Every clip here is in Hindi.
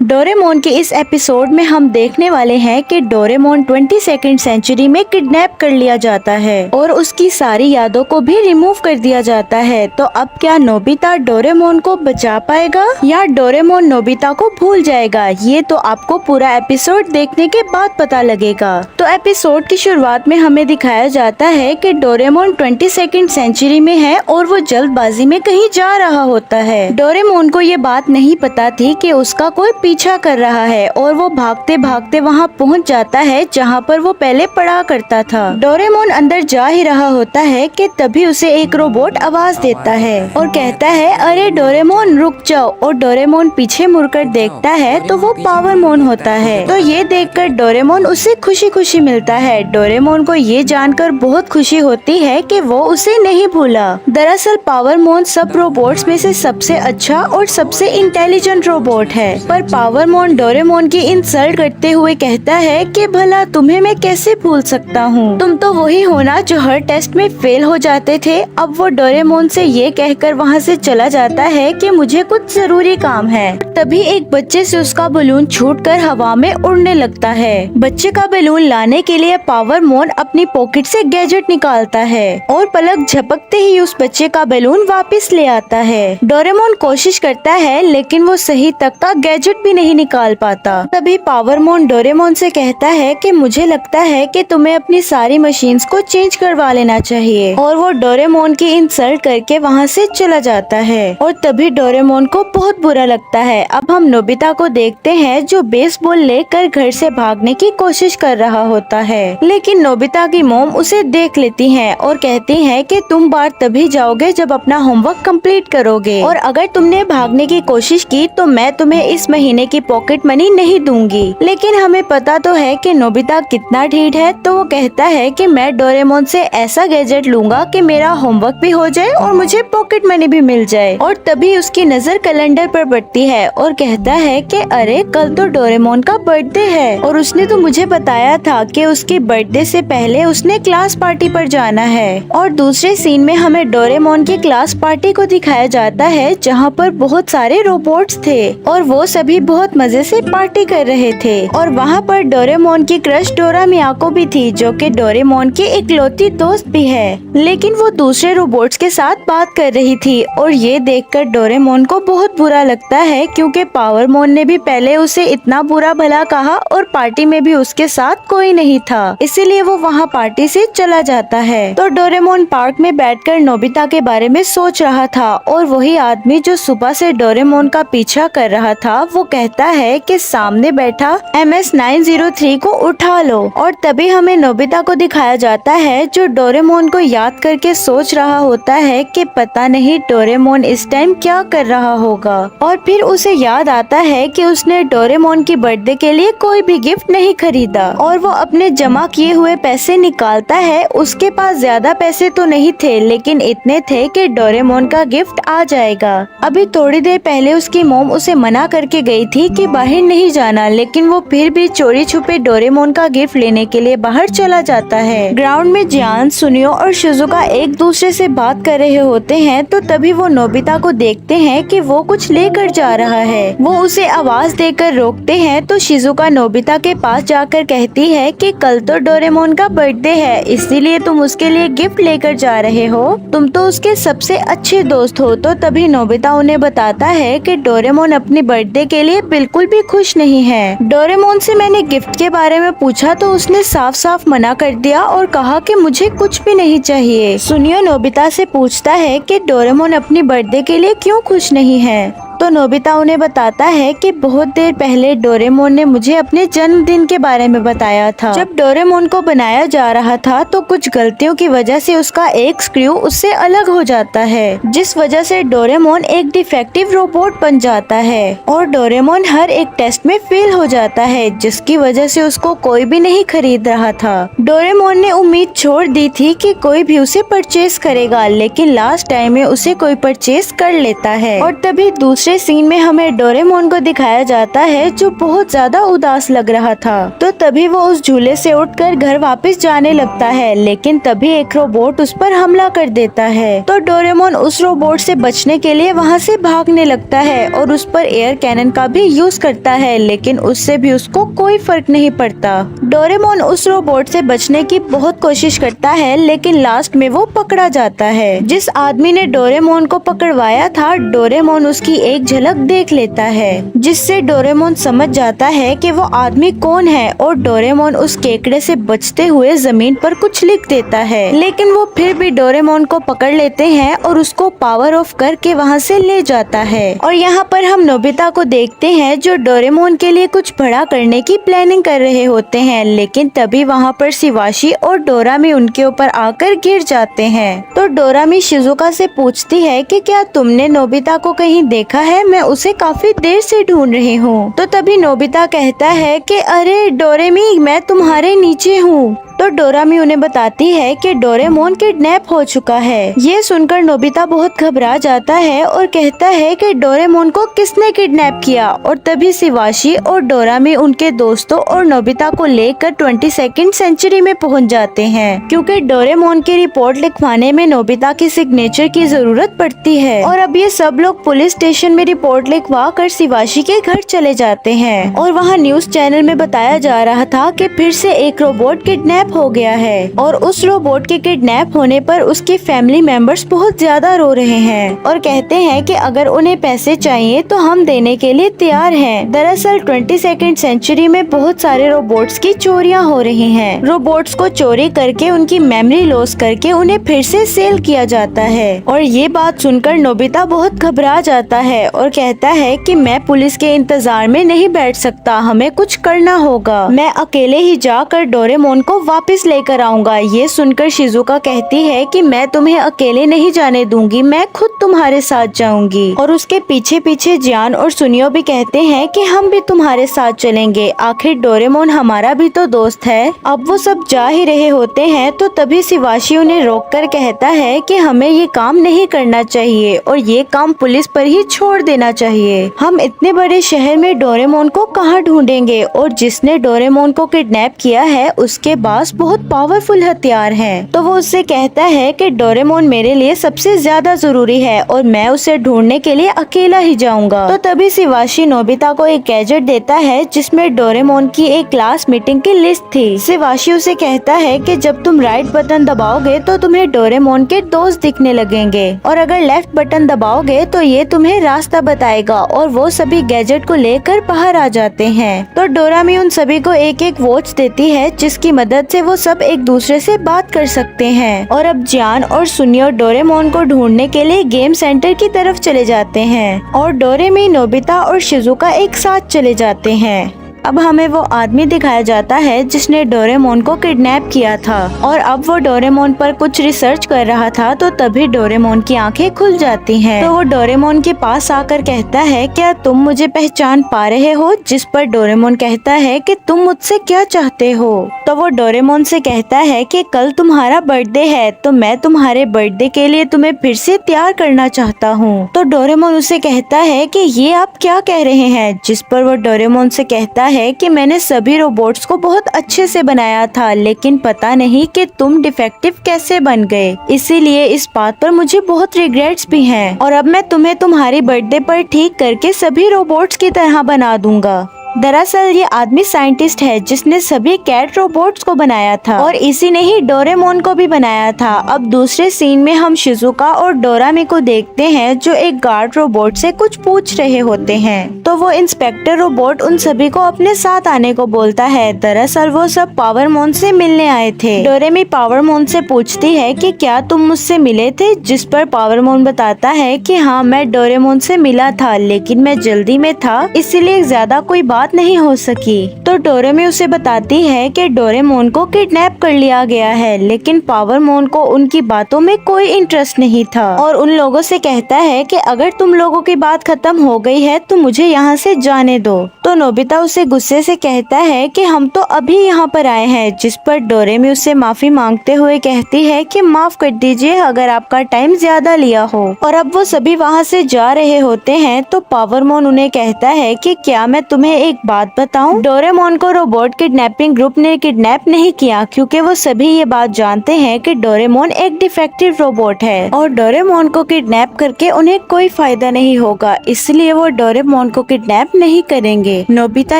डोरेमोन के इस एपिसोड में हम देखने वाले हैं कि डोरेमोन 22nd सेंचुरी में किडनैप कर लिया जाता है और उसकी सारी यादों को भी रिमूव कर दिया जाता है। तो अब क्या नोबिता डोरेमोन को बचा पाएगा या डोरेमोन नोबिता को भूल जाएगा? ये तो आपको पूरा एपिसोड देखने के बाद पता लगेगा। तो एपिसोड की शुरुआत में हमें दिखाया जाता है कि डोरेमोन 22nd सेंचुरी में है और वो जल्दबाजी में कहीं जा रहा होता है। डोरेमोन को ये बात नहीं पता थी कि उसका कोई पीछा कर रहा है और वो भागते भागते वहाँ पहुँच जाता है जहाँ पर वो पहले पढ़ा करता था। डोरेमोन अंदर जा ही रहा होता है कि तभी उसे एक रोबोट आवाज देता है और कहता है, अरे डोरेमोन रुक जाओ। और डोरेमोन पीछे मुड़कर देखता है तो वो पावरमोन होता है। तो ये देखकर डोरेमोन उसे खुशी खुशी मिलता है। डोरेमोन को ये जानकर बहुत खुशी होती है कि वो उसे नहीं भूला। दरअसल पावरमोन सब रोबोट्स में से सबसे अच्छा और सबसे इंटेलिजेंट रोबोट है। पर पावरमोन डोरेमोन की इंसल्ट करते हुए कहता है कि भला तुम्हें मैं कैसे भूल सकता हूँ, तुम तो वही हो ना जो हर टेस्ट में फेल हो जाते थे। अब वो डोरेमोन से ये कहकर वहाँ से चला जाता है कि मुझे कुछ जरूरी काम है। तभी एक बच्चे से उसका बलून छूटकर हवा में उड़ने लगता है। बच्चे का बलून लाने के लिए पावरमोन अपनी पॉकेट से गैजेट निकालता है और पलक झपकते ही उस बच्चे का बलून वापस ले आता है। डोरेमोन कोशिश करता है लेकिन वो सही तक का गैजेट भी नहीं निकाल पाता। तभी पावरमोन डोरेमोन से कहता है कि मुझे लगता है कि तुम्हें अपनी सारी मशीन्स को चेंज करवा लेना चाहिए। और वो डोरेमोन की इंसल्ट करके वहाँ से चला जाता है और तभी डोरेमोन को बहुत बुरा लगता है। अब हम नोबिता को देखते हैं जो बेसबॉल लेकर घर से भागने की कोशिश कर रहा होता है, लेकिन नोबिता की मॉम उसे देख लेती है और कहती है कि तुम बाहर तभी जाओगे जब अपना होमवर्क कंप्लीट करोगे और अगर तुमने भागने की कोशिश की तो मैं तुम्हें इस महीने की पॉकेट मनी नहीं दूंगी। लेकिन हमें पता तो है कि नोबिता कितना ढीठ है। तो वो कहता है कि मैं डोरेमोन से ऐसा गैजेट लूंगा कि मेरा होमवर्क भी हो जाए और मुझे पॉकेट मनी भी मिल जाए। और तभी उसकी नजर कैलेंडर पर पड़ती है और कहता है कि अरे कल तो डोरेमोन का बर्थडे है और उसने तो मुझे बताया था कि उसके बर्थडे से पहले उसने क्लास पार्टी पर जाना है। और दूसरे सीन में हमें डोरेमोन की क्लास पार्टी को दिखाया जाता है जहाँ पर बहुत सारे रोबोट्स थे और वो सभी बहुत मजे से पार्टी कर रहे थे। और वहाँ पर डोरेमोन की क्रश डोरा मियाको भी थी जो कि डोरेमोन की इकलौती दोस्त भी है, लेकिन वो दूसरे रोबोट्स के साथ बात कर रही थी। और ये देखकर डोरेमोन को बहुत बुरा लगता है क्योंकि पावरमोन ने भी पहले उसे इतना बुरा भला कहा और पार्टी में भी उसके साथ कोई नहीं था, इसीलिए वो वहाँ पार्टी से चला जाता है। तो डोरेमोन पार्क में बैठकर नोबिता के बारे में सोच रहा था और वही आदमी जो सुबह से डोरेमोन का पीछा कर रहा था वो कहता है कि सामने बैठा MS-903 को उठा लो। और तभी हमें नोबिता को दिखाया जाता है जो डोरेमोन को याद करके सोच रहा होता है कि पता नहीं डोरेमोन इस टाइम क्या कर रहा होगा। और फिर उसे याद आता है कि उसने डोरेमोन की बर्थडे के लिए कोई भी गिफ्ट नहीं खरीदा और वो अपने जमा किए हुए पैसे निकालता है। उसके पास ज्यादा पैसे तो नहीं थे लेकिन इतने थे कि डोरेमोन का गिफ्ट आ जाएगा। अभी थोड़ी देर पहले उसकी मॉम उसे मना करके गई थी कि बाहर नहीं जाना, लेकिन वो फिर भी चोरी छुपे डोरेमोन का गिफ्ट लेने के लिए बाहर चला जाता है। ग्राउंड में जियान, सुनियो और शिजुका एक दूसरे से बात कर रहे होते हैं तो तभी वो नोबिता को देखते हैं कि वो कुछ लेकर जा रहा है। वो उसे आवाज देकर रोकते हैं तो शिजुका नोबिता के पास जाकर कहती है कि कल तो डोरेमोन का बर्थडे है, इसीलिए तुम उसके लिए गिफ्ट लेकर जा रहे हो, तुम तो उसके सबसे अच्छे दोस्त हो। तो तभी नोबिता उन्हें बताता है कि डोरेमोन अपनी बर्थडे के लिए बिल्कुल भी खुश नहीं है। डोरेमोन से मैंने गिफ्ट के बारे में पूछा तो उसने साफ साफ मना कर दिया और कहा कि मुझे कुछ भी नहीं चाहिए। सुनियो नोबिता से पूछता है कि डोरेमोन अपनी बर्थडे के लिए क्यों खुश नहीं है। तो नोबिता उन्हें बताता है कि बहुत देर पहले डोरेमोन ने मुझे अपने जन्मदिन के बारे में बताया था। जब डोरेमोन को बनाया जा रहा था तो कुछ गलतियों की वजह से उसका एक स्क्रू उससे अलग हो जाता है, जिस वजह से डोरेमोन एक डिफेक्टिव रोबोट बन जाता है और डोरेमोन हर एक टेस्ट में फेल हो जाता है, जिसकी वजह से उसको कोई भी नहीं खरीद रहा था। डोरेमोन ने उम्मीद छोड़ दी थी कि कोई भी उसे परचेज करेगा, लेकिन लास्ट टाइम में उसे कोई परचेज कर लेता है। और तभी दूसरे दूसरे सीन में हमें डोरेमोन को दिखाया जाता है जो बहुत ज्यादा उदास लग रहा था। तो तभी वो उस झूले से उठकर घर वापस जाने लगता है, लेकिन तभी एक रोबोट उस पर हमला कर देता है। तो डोरेमोन उस रोबोट से बचने के लिए वहाँ से भागने लगता है और उस पर एयर कैनन का भी यूज करता है, लेकिन उससे भी उसको कोई फर्क नहीं पड़ता। डोरेमोन उस रोबोट से बचने की बहुत कोशिश करता है, लेकिन लास्ट में वो पकड़ा जाता है। जिस आदमी ने डोरेमोन को पकड़वाया था, डोरेमोन उसकी एक झलक देख लेता है, जिससे डोरेमोन समझ जाता है कि वो आदमी कौन है और डोरेमोन उस केकड़े से बचते हुए जमीन पर कुछ लिख देता है। लेकिन वो फिर भी डोरेमोन को पकड़ लेते हैं और उसको पावर ऑफ करके वहाँ से ले जाता है। और यहाँ पर हम नोबिता को देखते हैं जो डोरेमोन के लिए कुछ बड़ा करने की प्लानिंग कर रहे होते हैं, लेकिन तभी वहाँ पर शिवाशी और डोरामी उनके ऊपर आकर गिर जाते हैं। तो डोरामी शिजुका से पूछती है कि क्या तुमने नोबिता को कहीं देखा है? मैं उसे काफी देर से ढूंढ रही हूँ। तो तभी नोबिता कहता है कि अरे डोरेमी, मैं तुम्हारे नीचे हूँ। तो डोरामी उन्हें बताती है कि डोरेमोन किडनैप हो चुका है। ये सुनकर नोबिता बहुत घबरा जाता है और कहता है कि डोरेमोन को किसने किडनैप किया। और तभी शिवाशी और डोरामी उनके दोस्तों और नोबिता को लेकर 22वीं सेंचुरी में पहुंच जाते हैं, क्योंकि डोरेमोन की रिपोर्ट लिखवाने में नोबिता की सिग्नेचर की जरूरत पड़ती है। और अब ये सब लोग पुलिस स्टेशन में रिपोर्ट लिखवा कर शिवाशी के घर चले जाते हैं। और वहाँ न्यूज चैनल में बताया जा रहा था कि फिर से एक रोबोट किडनैप हो गया है और उस रोबोट के किडनैप होने पर उसके फैमिली मेंबर्स बहुत ज्यादा रो रहे हैं और कहते हैं कि अगर उन्हें पैसे चाहिए तो हम देने के लिए तैयार हैं। दरअसल 22वीं सेंचुरी में बहुत सारे रोबोट्स की चोरियां हो रही हैं। रोबोट्स को चोरी करके उनकी मेमोरी लॉस करके उन्हें फिर से सेल किया जाता है। और ये बात सुनकर नोबिता बहुत घबरा जाता है और कहता है कि मैं पुलिस के इंतजार में नहीं बैठ सकता, हमें कुछ करना होगा। मैं अकेले ही जाकर डोरेमोन को वापस लेकर आऊंगा। ये सुनकर शिजुका कहती है कि मैं तुम्हें अकेले नहीं जाने दूंगी, मैं खुद तुम्हारे साथ जाऊंगी। और उसके पीछे पीछे जियान और सुनियो भी कहते हैं कि हम भी तुम्हारे साथ चलेंगे, आखिर डोरेमोन हमारा भी तो दोस्त है। अब वो सब जा ही रहे होते हैं तो तभी शिवाशी उन्हें रोककर कहता है कि हमें ये काम नहीं करना चाहिए और ये काम पुलिस पर ही छोड़ देना चाहिए। हम इतने बड़े शहर में डोरेमोन को कहाँ ढूंढेंगे और जिसने डोरेमोन को किडनैप किया है उसके पास बहुत पावरफुल हथियार हैं। तो वो उससे कहता है कि डोरेमोन मेरे लिए सबसे ज्यादा जरूरी है और मैं उसे ढूंढने के लिए अकेला ही जाऊंगा। तो तभी शिवाशी नोबिता को एक गैजेट देता है जिसमें डोरेमोन की एक क्लास मीटिंग की लिस्ट थी। शिवाशी उसे कहता है कि जब तुम राइट बटन दबाओगे तो तुम्हें डोरेमोन के दोस्त दिखने लगेंगे और अगर लेफ्ट बटन दबाओगे तो ये तुम्हें रास्ता बताएगा। और वो सभी गैजेट को लेकर बाहर आ जाते हैं। तो डोरामी उन सभी को एक एक वॉच देती है जिसकी मदद से वो सब एक दूसरे से बात कर सकते हैं। और अब जियान और सुनियो डोरेमोन को ढूंढने के लिए गेम सेंटर की तरफ चले जाते हैं और डोरेमी, नोबिता और शिजुका एक साथ चले जाते हैं। अब हमें वो आदमी दिखाया जाता है जिसने डोरेमोन को किडनैप किया था और अब वो डोरेमोन पर कुछ रिसर्च कर रहा था। तो तभी डोरेमोन की आंखें खुल जाती हैं। तो वो डोरेमोन के पास आकर कहता है क्या तुम मुझे पहचान पा रहे हो? जिस पर डोरेमोन कहता है कि तुम मुझसे क्या चाहते हो? तो वो डोरेमोन से कहता है कि कल तुम्हारा बर्थडे है तो मैं तुम्हारे बर्थडे के लिए तुम्हें फिर से तैयार करना चाहता हूँ। तो डोरेमोन उसे कहता है कि ये आप क्या कह रहे हैं? जिस पर वो डोरेमोन से कहता है कि मैंने सभी रोबोट्स को बहुत अच्छे से बनाया था, लेकिन पता नहीं कि तुम डिफेक्टिव कैसे बन गए, इसीलिए इस बात पर मुझे बहुत रिग्रेट्स भी हैं। और अब मैं तुम्हें तुम्हारी बर्थडे पर ठीक करके सभी रोबोट्स की तरह बना दूंगा। दरअसल ये आदमी साइंटिस्ट है जिसने सभी कैट रोबोट्स को बनाया था और इसी ने ही डोरेमोन को भी बनाया था। अब दूसरे सीन में हम शिजुका और डोरामी को देखते हैं जो एक गार्ड रोबोट से कुछ पूछ रहे होते हैं। तो वो इंस्पेक्टर रोबोट उन सभी को अपने साथ आने को बोलता है। दरअसल वो सब पावरमोन से मिलने आए थे। डोरेमी पावरमोन से पूछती है कि क्या तुम मुझसे मिले थे? जिस पर पावरमोन बताता है कि हाँ, मैं डोरेमोन से मिला था, लेकिन मैं जल्दी में था, इसीलिए ज्यादा कोई बात बात नहीं हो सकी। तो डोरेमी उसे बताती है कि डोरेमोन को किडनैप कर लिया गया है, लेकिन पावरमोन को उनकी बातों में कोई इंटरेस्ट नहीं था और उन लोगों से कहता है कि अगर तुम लोगों की बात खत्म हो गई है तो मुझे यहाँ से जाने दो। तो नोबिता उसे गुस्से से कहता है कि हम तो अभी यहाँ पर आए हैं, जिस पर डोरेमी उससे माफी मांगते हुए कहती है कि माफ कर दीजिए अगर आपका टाइम ज्यादा लिया हो। और अब वो सभी वहाँ से जा रहे होते हैं तो पावरमोन उन्हें कहता है कि क्या मैं तुम्हें एक बात बताऊं? डोरेमोन को रोबोट किडनैपिंग ग्रुप ने किडनैप नहीं किया, क्योंकि वो सभी ये बात जानते हैं कि डोरेमोन एक डिफेक्टिव रोबोट है और डोरेमोन को किडनैप करके उन्हें कोई फायदा नहीं होगा, इसलिए वो डोरेमोन को किडनैप नहीं करेंगे। नोबिता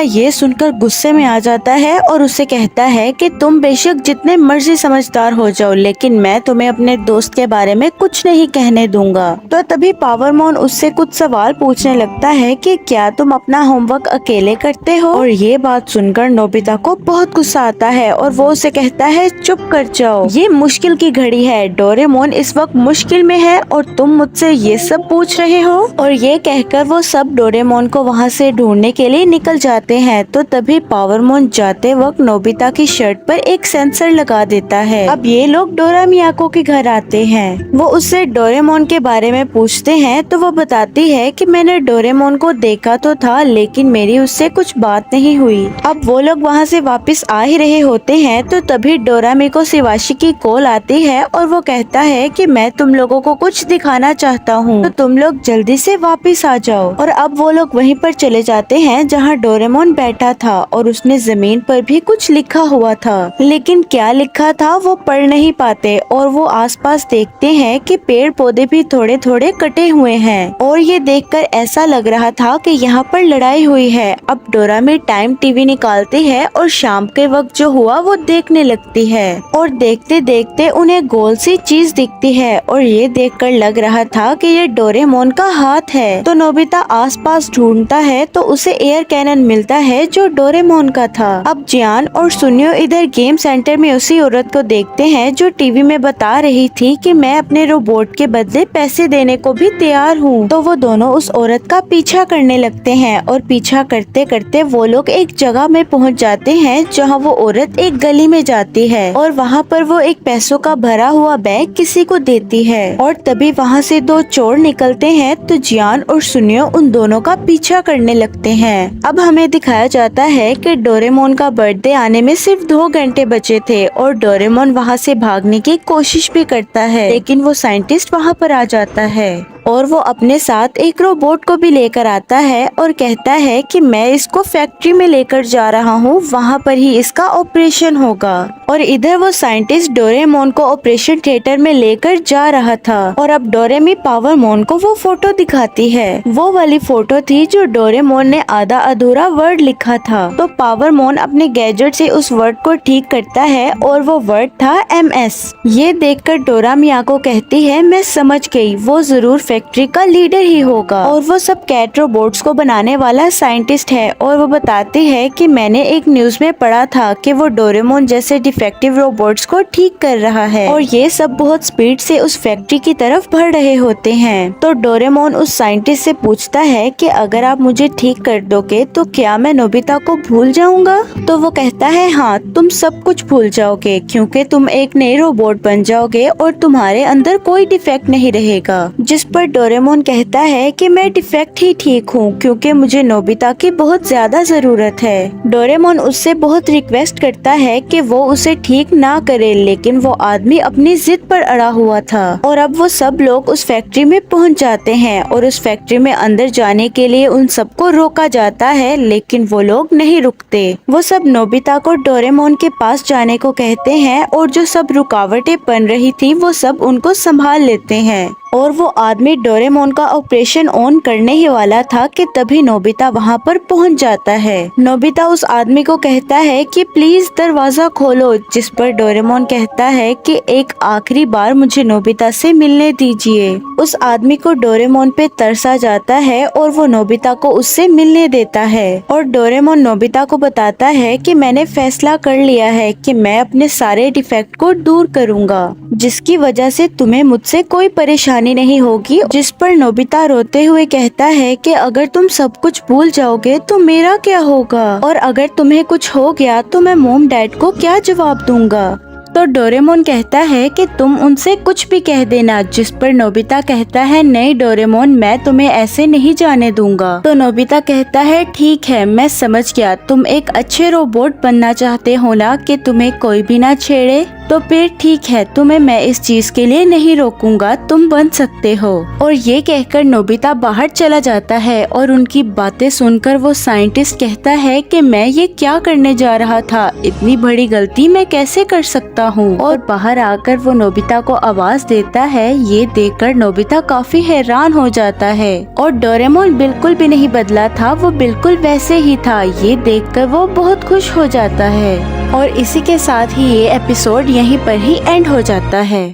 ये सुनकर गुस्से में आ जाता है और उसे कहता है कि तुम बेशक जितने मर्जी समझदार हो जाओ, लेकिन मैं तुम्हें अपने दोस्त के बारे में कुछ नहीं कहने दूंगा। तो तभी पावरमोन उससे कुछ सवाल पूछने लगता है कि क्या तुम अपना होमवर्क अकेले करते हो? और ये बात सुनकर नोबिता को बहुत गुस्सा आता है और वो उसे कहता है चुप कर जाओ, ये मुश्किल की घड़ी है, डोरेमोन इस वक्त मुश्किल में है और तुम मुझसे ये सब पूछ रहे हो। और ये कहकर वो सब डोरेमोन को वहाँ से ढूंढने के लिए निकल जाते हैं। तो तभी पावरमोन जाते वक्त नोबिता की शर्ट पर एक सेंसर लगा देता है। अब ये लोग डोरा मियाको के घर आते हैं। वो उससे डोरेमोन के बारे में पूछते हैं तो वो बताती है कि मैंने डोरेमोन को देखा तो था, लेकिन मेरी उससे कुछ बात नहीं हुई। अब वो लोग वहाँ से वापस आ ही रहे होते हैं तो तभी डोरामी को शिवाशी की कॉल आती है और वो कहता है कि मैं तुम लोगों को कुछ दिखाना चाहता हूँ, तो तुम लोग जल्दी से वापस आ जाओ। और अब वो लोग वहीं पर चले जाते हैं जहाँ डोरेमोन बैठा था और उसने जमीन पर भी कुछ लिखा हुआ था, लेकिन क्या लिखा था वो पढ़ नहीं पाते और वो आसपास देखते हैं कि पेड़ पौधे भी थोड़े थोड़े कटे हुए हैं और ये देखकर ऐसा लग रहा था कि यहाँ पर लड़ाई हुई है। अब डोरामी टाइम टीवी निकालती है और शाम के वक्त जो हुआ वो देखने लगती है और देखते देखते उन्हें गोल सी चीज दिखती है और ये देखकर लग रहा था कि ये डोरेमोन का हाथ है। तो नोबिता आसपास ढूंढता है तो उसे एयर कैनन मिलता है जो डोरेमोन का था। अब जियान और सुनियो इधर गेम सेंटर में उसी औरत को देखते हैं जो टीवी में बता रही थी कि मैं अपने रोबोट के बदले पैसे देने को भी तैयार हूँ। तो वो दोनों उस औरत का पीछा करने लगते हैं और पीछा करते करते वो लोग एक जगह में पहुँच जाते हैं जहाँ वो औरत एक गली में जाती है और वहाँ पर वो एक पैसों का भरा हुआ बैग किसी को देती है और तभी वहाँ से दो चोर निकलते हैं तो जियान और सुनियो उन दोनों का पीछा करने लगते हैं। अब हमें दिखाया जाता है कि डोरेमोन का बर्थडे आने में सिर्फ 2 घंटे बचे थे और डोरेमोन वहाँ से भागने की कोशिश भी करता है, लेकिन वो साइंटिस्ट वहाँ पर आ जाता है और वो अपने साथ एक रोबोट को भी लेकर आता है और कहता है कि मैं इसको फैक्ट्री में लेकर जा रहा हूँ, वहाँ पर ही इसका ऑपरेशन होगा। और इधर वो साइंटिस्ट डोरेमोन को ऑपरेशन थिएटर में लेकर जा रहा था और अब डोरेमी पावरमोन को वो फोटो दिखाती है। वो वाली फोटो थी जो डोरेमोन ने आधा अधूरा वर्ड लिखा था। तो पावरमोन अपने गैजेट से उस वर्ड को ठीक करता है और वो वर्ड था MS। ये देखकर डोरा मियाको कहती है मैं समझ गई, वो जरूर फैक्ट्री का लीडर ही होगा और वो सब कैट रोबोट्स को बनाने वाला साइंटिस्ट है। और वो बताती है कि मैंने एक न्यूज में पढ़ा था कि वो डोरेमोन जैसे डिफेक्टिव रोबोट्स को ठीक कर रहा है और ये सब बहुत स्पीड से उस फैक्ट्री की तरफ बढ़ रहे होते हैं। तो डोरेमोन उस साइंटिस्ट से पूछता है कि अगर आप मुझे ठीक कर दोगे तो क्या मैं नोबिता को भूल जाऊंगा? तो वो कहता है हाँ, तुम सब कुछ भूल जाओगे क्योंकि तुम एक नए रोबोट बन जाओगे और तुम्हारे अंदर कोई डिफेक्ट नहीं रहेगा। जिस पर डोरेमोन कहता है कि मैं डिफेक्ट ही ठीक हूँ क्योंकि मुझे नोबिता की बहुत ज्यादा जरूरत है। डोरेमोन उससे बहुत रिक्वेस्ट करता है कि वो उसे ठीक ना करे, लेकिन वो आदमी अपनी जिद पर अड़ा हुआ था। और अब वो सब लोग उस फैक्ट्री में पहुंच जाते हैं और उस फैक्ट्री में अंदर जाने के लिए उन सबको रोका जाता है, लेकिन वो लोग नहीं रुकते। वो सब नोबिता को डोरेमोन के पास जाने को कहते हैं और जो सब रुकावटें बन रही थी वो सब उनको संभाल लेते हैं। और वो आदमी डोरेमोन का ऑपरेशन ऑन करने ही वाला था कि तभी नोबिता वहाँ पर पहुँच जाता है। नोबिता उस आदमी को कहता है कि प्लीज दरवाजा खोलो, जिस पर डोरेमोन कहता है कि एक आखिरी बार मुझे नोबिता से मिलने दीजिए। उस आदमी को डोरेमोन पे तरस आ जाता है और वो नोबिता को उससे मिलने देता है और डोरेमोन नोबिता को बताता है कि मैंने फैसला कर लिया है कि मैं अपने सारे डिफेक्ट को दूर करूँगा, जिसकी वजह से तुम्हें मुझसे कोई परेशानी परेशानी नहीं होगी। जिस पर नोबिता रोते हुए कहता है कि अगर तुम सब कुछ भूल जाओगे तो मेरा क्या होगा, और अगर तुम्हें कुछ हो गया तो मैं मॉम डैड को क्या जवाब दूंगा। तो डोरेमोन कहता है कि तुम उनसे कुछ भी कह देना। जिस पर नोबिता कहता है नहीं डोरेमोन, मैं तुम्हें ऐसे नहीं जाने दूंगा। तो नोबिता कहता है ठीक है, मैं समझ गया, तुम एक अच्छे रोबोट बनना चाहते हो ना, कि तुम्हें कोई भी ना छेड़े। तो फिर ठीक है, तुम्हें मैं इस चीज के लिए नहीं रोकूंगा, तुम बन सकते हो। और ये कहकर नोबिता बाहर चला जाता है और उनकी बातें सुनकर वो साइंटिस्ट कहता है कि मैं ये क्या करने जा रहा था, इतनी बड़ी गलती मैं कैसे कर सकता हूँ। और बाहर आकर वो नोबिता को आवाज देता है। ये देखकर नोबिता काफी हैरान हो जाता है और डोरेमोन बिल्कुल भी नहीं बदला था, वो बिल्कुल वैसे ही था। ये देखकर वो बहुत खुश हो जाता है और इसी के साथ ही ये एपिसोड यहीं पर ही एंड हो जाता है।